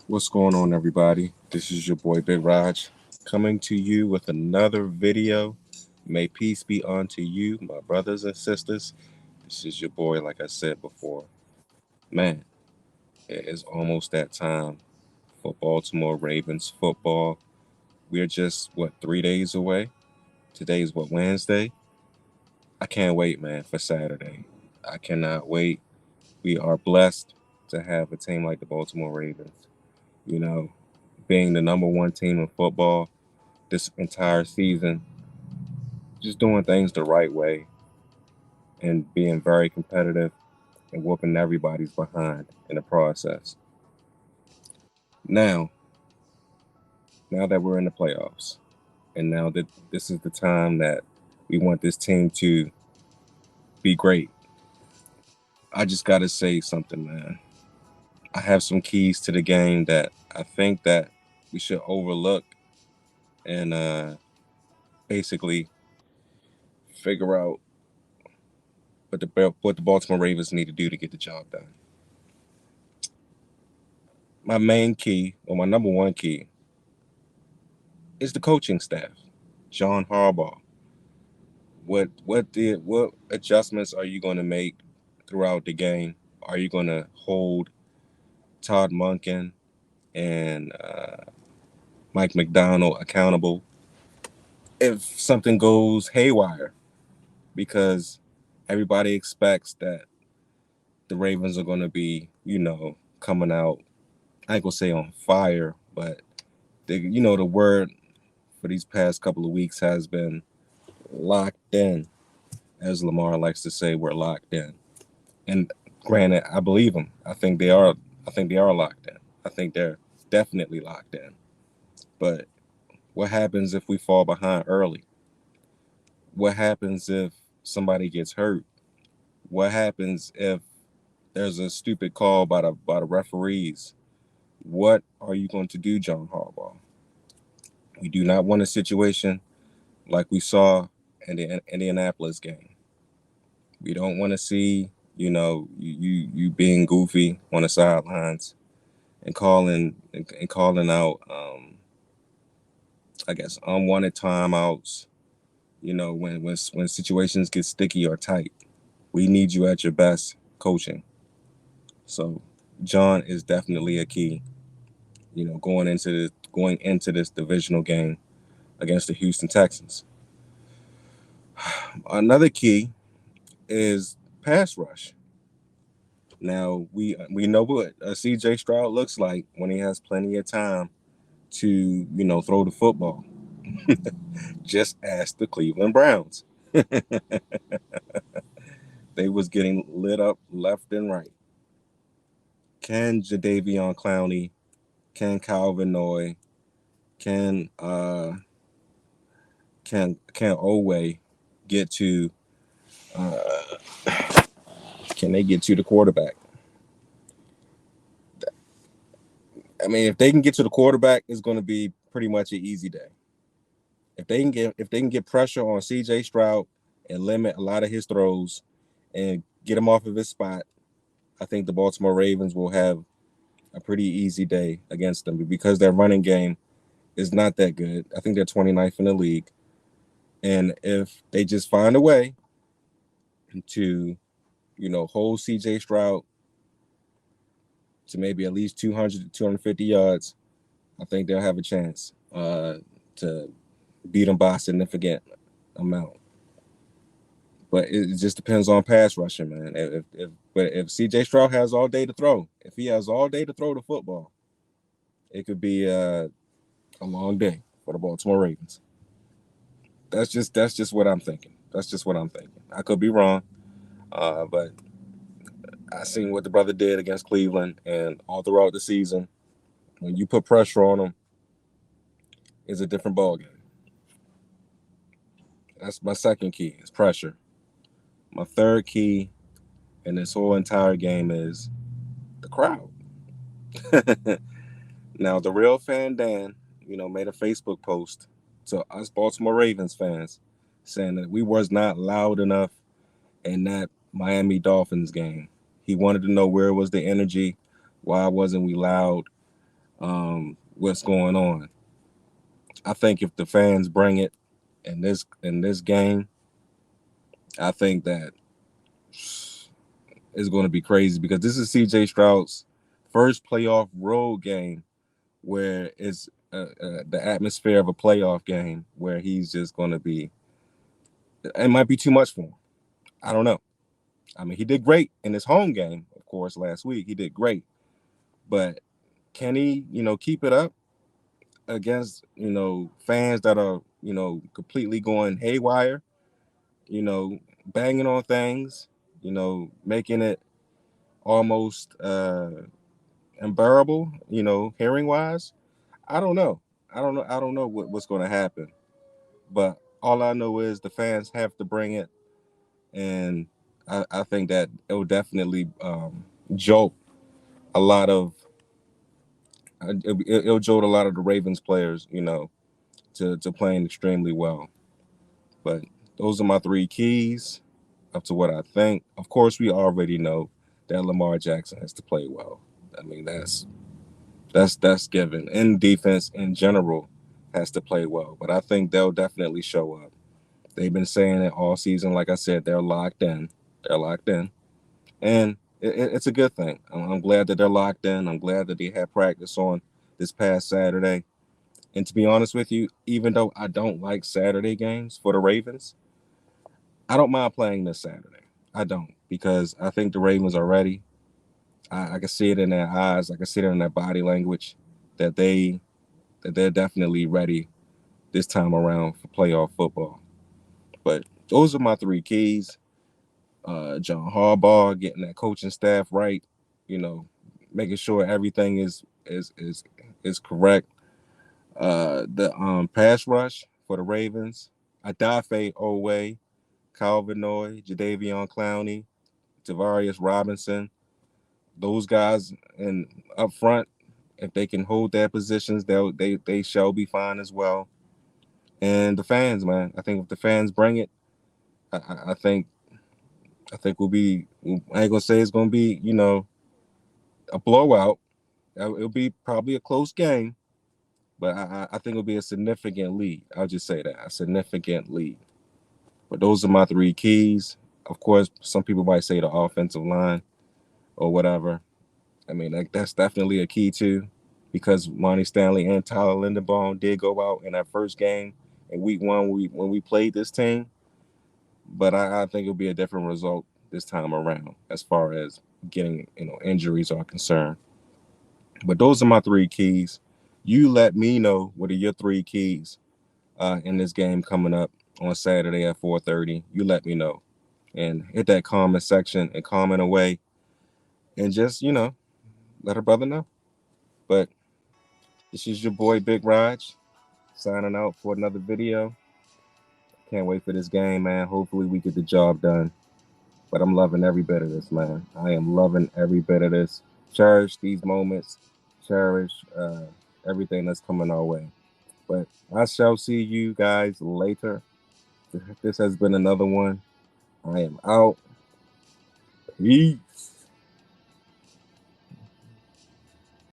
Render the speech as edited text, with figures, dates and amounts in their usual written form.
What's going on, everybody? This is your boy Big Raj coming to you with another video. May peace be unto you, my brothers and sisters. This is your boy, like I said before. Man, it is almost that time for Baltimore Ravens football. We're just, 3 days away? Today's Wednesday? I can't wait, man, for Saturday. I cannot wait. We are blessed to have a team like the Baltimore Ravens. You know, being the number one team in football this entire season, just doing things the right way and being very competitive and whooping everybody's behind in the process. Now, now that we're in the playoffs, and now that this is the time that we want this team to be great, I just got to say something, man. I have some keys to the game that I think that we should overlook and basically figure out what the Baltimore Ravens need to do to get the job done. My main key, or my number one key, is the coaching staff. John Harbaugh. What adjustments are you going to make throughout the game? Are you going to hold Todd Monken and Mike McDonald accountable if something goes haywire? Because everybody expects that the Ravens are going to be, coming out. I ain't gonna say on fire, but the word for these past couple of weeks has been locked in. As Lamar likes to say, we're locked in. And granted, I believe him. I think they are. I think they are locked in. I think they're definitely locked in. But what happens if we fall behind early? What happens if somebody gets hurt? What happens if there's a stupid call by the referees? What are you going to do, John Harbaugh? We do not want a situation like we saw in the Indianapolis game. We don't want to see, you being goofy on the sidelines and calling out, I guess, unwanted timeouts. When situations get sticky or tight, we need you at your best coaching. So, John is definitely a key. Going into this divisional game against the Houston Texans. Another key is pass rush. Now we know what C.J. Stroud looks like when he has plenty of time to throw the football. Just ask the Cleveland Browns. They was getting lit up left and right. Can Jadeveon Clowney, can Calvin Noy, can can Owe get to uh, can they get to the quarterback? I mean, if they can get to the quarterback, it's going to be pretty much an easy day. If they can get pressure on C.J. Stroud and limit a lot of his throws and get him off of his spot, I think the Baltimore Ravens will have a pretty easy day against them because their running game is not that good. I think they're 29th in the league. And if they just find a way to, hold C.J. Stroud to maybe at least 200 to 250 yards, I think they'll have a chance to beat them by a significant amount. But it just depends on pass rushing, man. If C.J. Stroud has all day to throw, if he has all day to throw the football, it could be a long day for the Baltimore Ravens. That's just what I'm thinking. That's just what I'm thinking. I could be wrong, but I seen what the brother did against Cleveland, and all throughout the season, when you put pressure on him, it's a different ballgame. That's my second key is pressure. My third key in this whole entire game is the crowd. Now, the real fan Dan, made a Facebook post to us Baltimore Ravens fans saying that we was not loud enough in that Miami Dolphins game. He wanted to know where was the energy, why wasn't we loud? what's going on. I think if the fans bring it in this game, I think that it's going to be crazy because this is C.J. Stroud's first playoff road game where it's the atmosphere of a playoff game where he's just going to be. It might be too much for him. I don't know. I mean, he did great in his home game, of course, last week. He did great, but can he, keep it up against, fans that are, completely going haywire, banging on things, making it almost unbearable, hearing wise. I don't know. I don't know what's going to happen. But all I know is the fans have to bring it, and I think that it will definitely jolt a lot of it'll jolt a lot of the Ravens players, to playing extremely well. But those are my three keys up to what I think. Of course, we already know that Lamar Jackson has to play well. I mean, that's given. And defense in general has to play well. But I think they'll definitely show up. They've been saying it all season. Like I said, they're locked in. They're locked in, and it's a good thing. I'm glad that they're locked in. I'm glad that they had practice on this past Saturday. And to be honest with you, even though I don't like Saturday games for the Ravens, I don't mind playing this Saturday. I don't because I think the Ravens are ready. I can see it in their eyes. I can see it in their body language that they're definitely ready this time around for playoff football. But those are my three keys. John Harbaugh getting that coaching staff right, you know, making sure everything is correct. The pass rush for the Ravens, Adafe Owe, Calvin Noy, Jadavion Clowney, Tavarius Robinson, those guys and up front, if they can hold their positions, they shall be fine as well. And the fans, man, I think if the fans bring it, I think we'll be. I ain't gonna say it's gonna be, a blowout. It'll be probably a close game, but I think it'll be a significant lead. I'll just say that a significant lead. But those are my three keys. Of course, some people might say the offensive line or whatever. I mean, that's definitely a key too, because Monty Stanley and Tyler Linderbaum did go out in that first game in Week 1 when we played this team. But I think it'll be a different result this time around as far as getting injuries are concerned. But those are my three keys. You let me know what are your three keys in this game coming up on Saturday at 4:30. You let me know and hit that comment section and comment away and just let a brother know. But this is your boy Big Raj signing out for another video. Can't wait for this game, man. Hopefully we get the job done. But I'm loving every bit of this, man. I am loving every bit of this. Cherish these moments. Cherish everything that's coming our way. But I shall see you guys later. This has been another one. I am out. Peace.